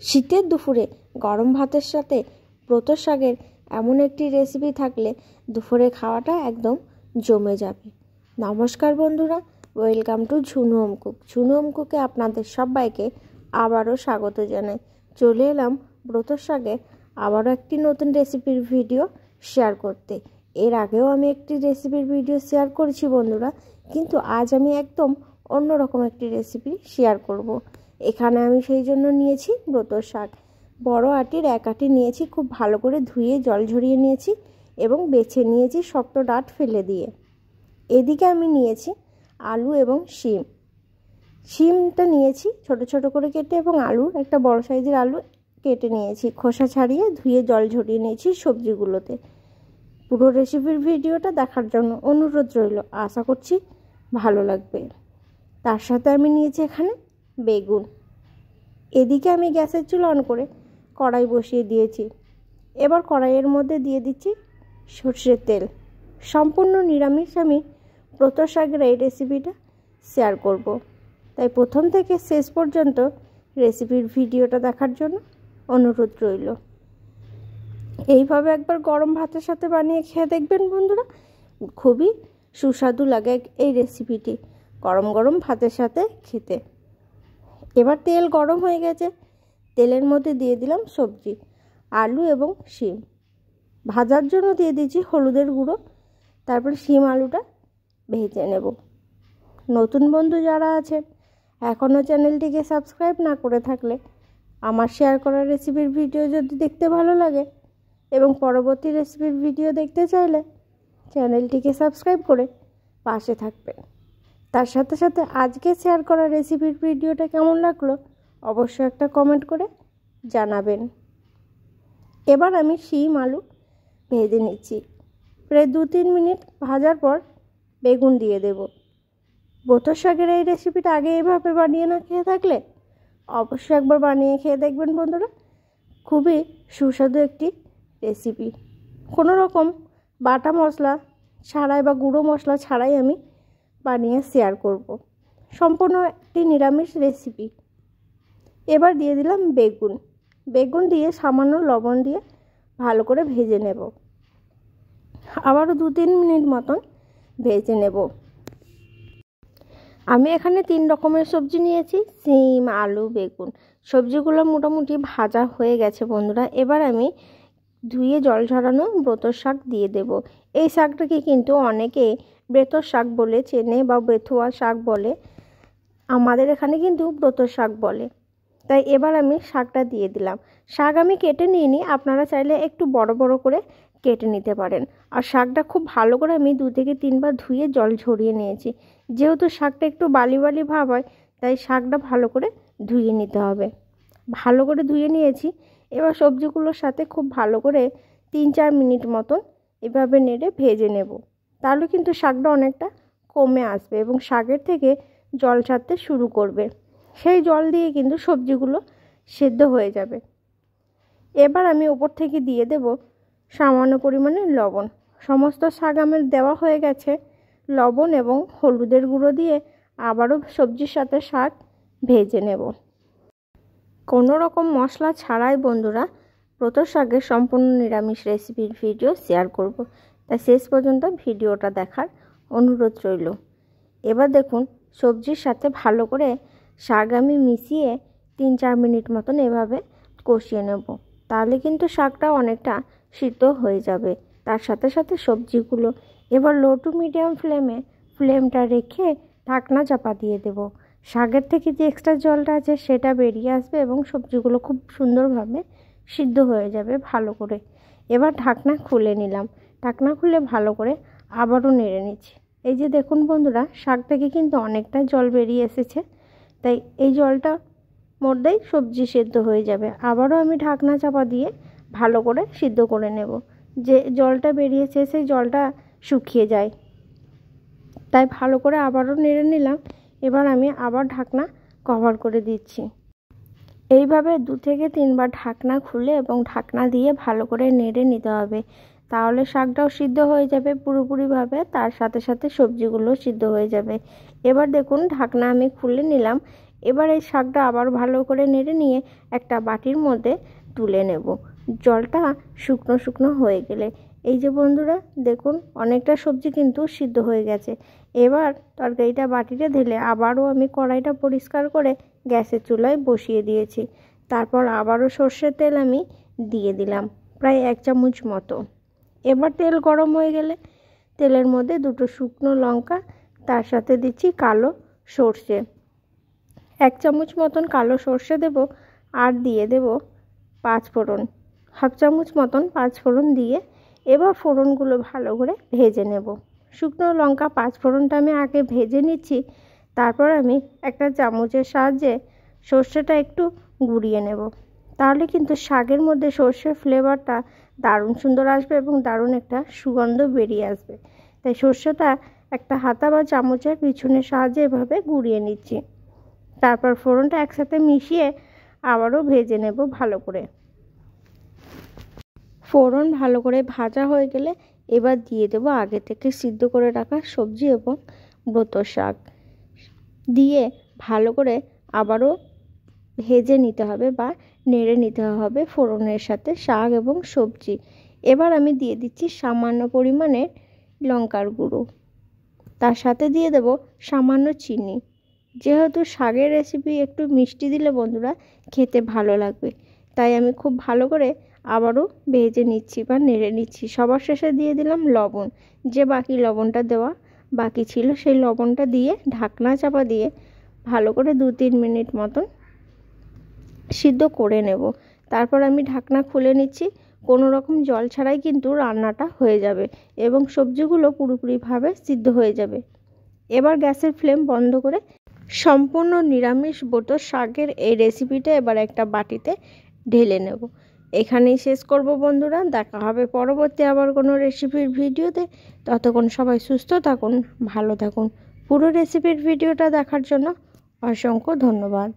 শীতের দুপুরে গরম ভাতের সাথে ব্রত শাকের এমন একটি রেসিপি থাকলে দুপুরে খাওয়াটা একদম জমে যাবে। নমস্কার বন্ধুরা, welcome to Jhunu home cook. Jhunu home কুকে আপনাদের সবাইকে আবারও স্বাগত জানাই। চলে এলাম ব্রত শাকের আবারও একটি নতুন রেসিপির ভিডিও শেয়ার করতে। এর আগেও আমি একটি রেসিপির ভিডিও শেয়ার করেছি বন্ধুরা, কিন্তু আজ আমি একদম অন্যরকম একটি রেসিপি শেয়ার করব। এখানে আমি সেই জন্য নিয়েছি ব্রত শাক। বড় আটির এক আটি নিয়েছি, খুব ভালো করে ধুয়ে জল ঝরিয়ে নিয়েছি এবং বেছে নিয়েছি শক্ত ডাঁট ফেলে দিয়ে। এদিকে আমি নিয়েছি আলু এবং শিমটা নিয়েছি ছোট ছোট করে কেটে, এবং আলু একটা বড় সাইজের আলু কেটে নিয়েছি, খোসা ছাড়িয়ে ধুয়ে জল ঝরিয়ে নিয়েছি সবজিগুলোতে। পুরো রেসিপির ভিডিওটা দেখার জন্য অনুরোধ রইল, আশা করছি ভালো লাগবে। তার সাথে আমি নিয়েছি এখানে বেগুন। এদিকে আমি গ্যাসের চুলা অন করে কড়াই বসিয়ে দিয়েছি। এবার কড়াইয়ের মধ্যে দিয়ে দিচ্ছি সরষের তেল। সম্পূর্ণ নিরামিষ আমি ব্রত শাকের এই রেসিপিটা শেয়ার করব, তাই প্রথম থেকে শেষ পর্যন্ত রেসিপির ভিডিওটা দেখার জন্য অনুরোধ রইল। এইভাবে একবার গরম ভাতের সাথে বানিয়ে খেয়ে দেখবেন বন্ধুরা, খুবই সুস্বাদু লাগে এই রেসিপিটি গরম গরম ভাতের সাথে খেতে। এবার তেল গরম হয়ে গেছে, তেলের মধ্যে দিয়ে দিলাম সবজি, আলু এবং শিম। ভাজার জন্য দিয়ে দিচ্ছি হলুদের গুঁড়ো, তারপর শিম আলুটা ভেজে নেব। নতুন বন্ধু যারা আছেন, এখনও চ্যানেলটিকে সাবস্ক্রাইব না করে থাকলে, আমার শেয়ার করা রেসিপির ভিডিও যদি দেখতে ভালো লাগে এবং পরবর্তী রেসিপির ভিডিও দেখতে চাইলে চ্যানেলটিকে সাবস্ক্রাইব করে পাশে থাকবেন। তার সাথে সাথে আজকে শেয়ার করা রেসিপির ভিডিওটা কেমন লাগলো অবশ্যই একটা কমেন্ট করে জানাবেন। এবার আমি শিম আলু ভেজে নিচ্ছি। প্রায় 2-3 মিনিট ভাজার পর বেগুন দিয়ে দেব। ব্রত শাকের এই রেসিপিটা আগে এইভাবে বানিয়ে না খেয়ে থাকলে অবশ্যই একবার বানিয়ে খেয়ে দেখবেন বন্ধুরা, খুবই সুস্বাদু একটি রেসিপি। কোনো রকম বাটা মশলা ছাড়াই বা গুঁড়ো মশলা ছাড়াই আমি বানিয়ে শেয়ার করব। সম্পূর্ণ একটি নিরামিষ রেসিপি। এবার দিয়ে দিলাম বেগুন দিয়ে সামান্য লবণ দিয়ে ভালো করে ভেজে নেব। আবারও 2-3 মিনিট মতন ভেজে নেব। আমি এখানে 3 রকমের সবজি নিয়েছি, শিম, আলু, বেগুন। সবজিগুলো মোটামুটি ভাজা হয়ে গেছে বন্ধুরা। এবার আমি ধুয়ে জল ঝরানো ব্রত শাক দিয়ে দেব। এই শাকটাকে কিন্তু অনেকে ব্রত শাক বলে চেনে বা বেথুয়া শাক বলে, আমাদের এখানে কিন্তু ব্রত শাক বলে। তাই এবার আমি শাকটা দিয়ে দিলাম। শাক আমি কেটে নিইনি, আপনারা চাইলে একটু বড় বড় করে কেটে নিতে পারেন। আর শাকটা খুব ভালো করে আমি 2 থেকে 3 বার ধুয়ে জল ঝরিয়ে নিয়েছি। যেহেতু শাকটা একটু বালি বালি ভাব হয়, তাই শাকটা ভালো করে ধুয়ে নিতে হবে। ভালো করে ধুয়ে নিয়েছি। এবার সবজিগুলোর সাথে খুব ভালো করে 3-4 মিনিট মতন এভাবে নেড়ে ভেজে নেব। তাহলে কিন্তু শাকটা অনেকটা কমে আসবে এবং শাকের থেকে জল ছাড়তে শুরু করবে। সেই জল দিয়ে কিন্তু সবজিগুলো সেদ্ধ হয়ে যাবে। এবার আমি ওপর থেকে দিয়ে দেব সামান্য পরিমাণে লবণ। সমস্ত শাক আমার দেওয়া হয়ে গেছে। লবণ এবং হলুদের গুঁড়ো দিয়ে আবারও সবজির সাথে শাক ভেজে নেব। কোনো রকম মশলা ছাড়াই বন্ধুরা ব্রত শাকের সম্পূর্ণ নিরামিষ রেসিপির ভিডিও শেয়ার করব, তাই শেষ পর্যন্ত ভিডিওটা দেখার অনুরোধ রইল। এবার দেখুন সবজির সাথে ভালো করে শাক আমি মিশিয়ে 3-4 মিনিট মতন এভাবে কষিয়ে নেব। তাহলে কিন্তু শাকটা অনেকটা সিদ্ধ হয়ে যাবে। তার সাথে সাথে সবজিগুলো এবার লো টু মিডিয়াম ফ্লেমটা রেখে ঢাকনা চাপা দিয়ে দেব। শাকের থেকে যে এক্সট্রা জলটা আছে সেটা বেরিয়ে আসবে এবং সবজিগুলো খুব সুন্দরভাবে সিদ্ধ হয়ে যাবে ভালো করে। এবার ঢাকনা খুলে নিলাম। ঢাকনা খুলে ভালো করে আবারও নেড়ে নিচ্ছি। এই যে দেখুন বন্ধুরা, শাক থেকে কিন্তু অনেকটা জল বেরিয়ে এসেছে, তাই এই জলটা মধ্যেই সবজি সিদ্ধ হয়ে যাবে। আবারও আমি ঢাকনা চাপা দিয়ে ভালো করে সিদ্ধ করে নেব। যে জলটা বেরিয়েছে সেই জলটা শুকিয়ে যায়, তাই ভালো করে আবারও নেড়ে নিলাম। এবার আমি আবার ঢাকনা কভার করে দিচ্ছি। এইভাবে 2 থেকে 3 বার ঢাকনা খুলে এবং ঢাকনা দিয়ে ভালো করে নেড়ে নিতে হবে। তাহলে শাকটাও সিদ্ধ হয়ে যাবে পুরোপুরিভাবে, তার সাথে সাথে সবজিগুলো সিদ্ধ হয়ে যাবে। এবার দেখুন ঢাকনা আমি খুলে নিলাম। এবার এই শাকটা আবার ভালো করে নেড়ে নিয়ে একটা বাটির মধ্যে তুলে নেব, জলটা শুকনো শুকনো হয়ে গেলে। এই যে বন্ধুরা দেখুন অনেকটা সবজি কিন্তু সিদ্ধ হয়ে গেছে। এবার তরকারিটা বাটিতে ঢেলে আবারও আমি কড়াইটা পরিষ্কার করে গ্যাসের চুলায় বসিয়ে দিয়েছি। তারপর আবারও সর্ষের তেল আমি দিয়ে দিলাম প্রায় 1 চামচ মতো। এবার তেল গরম হয়ে গেলে তেলের মধ্যে 2টো শুকনো লঙ্কা, তার সাথে দিচ্ছি কালো সর্ষে, 1 চামচ মতন কালো সর্ষে দেব, আর দিয়ে দেব 5 ফোড়ন, 1/2 চামচ মতন 5 ফোড়ন দিয়ে এবার ফোড়নগুলো ভালো করে ভেজে নেব। শুকনো লঙ্কা 5 ফোড়নটা আমি আগে ভেজে নিচ্ছি, তারপর আমি একটা চামচের সাহায্যে সর্ষেটা একটু গুঁড়িয়ে নেব। তাহলে কিন্তু শাকের মধ্যে সর্ষের ফ্লেভারটা দারুণ সুন্দর আসবে এবং দারুণ একটা সুগন্ধ বেরিয়ে আসবে। তাই সর্ষেটা একটা হাতা বা চামচের পিছনের সাহায্যে এভাবে গুঁড়িয়ে নিচ্ছি। তারপর ফোড়নটা একসাথে মিশিয়ে আবারও ভেজে নেব ভালো করে। ফোড়ন ভালো করে ভাজা হয়ে গেলে এবার দিয়ে দেব আগে থেকে সিদ্ধ করে রাখা সবজি এবং ব্রত শাক দিয়ে ভালো করে আবারও ভেজে নিতে হবে বা নেড়ে নিতে হবে ফোড়নের সাথে শাক এবং সবজি। এবার আমি দিয়ে দিচ্ছি সামান্য পরিমাণে লঙ্কার গুঁড়ো, তার সাথে দিয়ে দেব সামান্য চিনি। যেহেতু শাকের রেসিপি একটু মিষ্টি দিলে বন্ধুরা খেতে ভালো লাগবে, তাই আমি খুব ভালো করে আবারও ভেজে নিচ্ছি বা নেড়ে নিচ্ছি। সবার শেষে দিয়ে দিলাম লবণ, যে বাকি লবণটা দেওয়া বাকি ছিল সেই লবণটা দিয়ে ঢাকনা চাপা দিয়ে ভালো করে 2-3 মিনিট মতন সিদ্ধ করে নেব। তারপর আমি ঢাকনা খুলে নিচ্ছি। কোনো রকম জল ছাড়াই কিন্তু রান্নাটা হয়ে যাবে এবং সবজিগুলো পুরোপুরিভাবে সিদ্ধ হয়ে যাবে। এবার গ্যাসের ফ্লেম বন্ধ করে সম্পূর্ণ নিরামিষ ব্রত শাকের এই রেসিপিটা এবার একটা বাটিতে ঢেলে নেব। এখানেই শেষ করব বন্ধুরা, দেখা হবে পরবর্তী আবার কোনো রেসিপির ভিডিওতে। ততক্ষণ সবাই সুস্থ থাকুন, ভালো থাকুন। পুরো রেসিপির ভিডিওটা দেখার জন্য অসংখ্য ধন্যবাদ।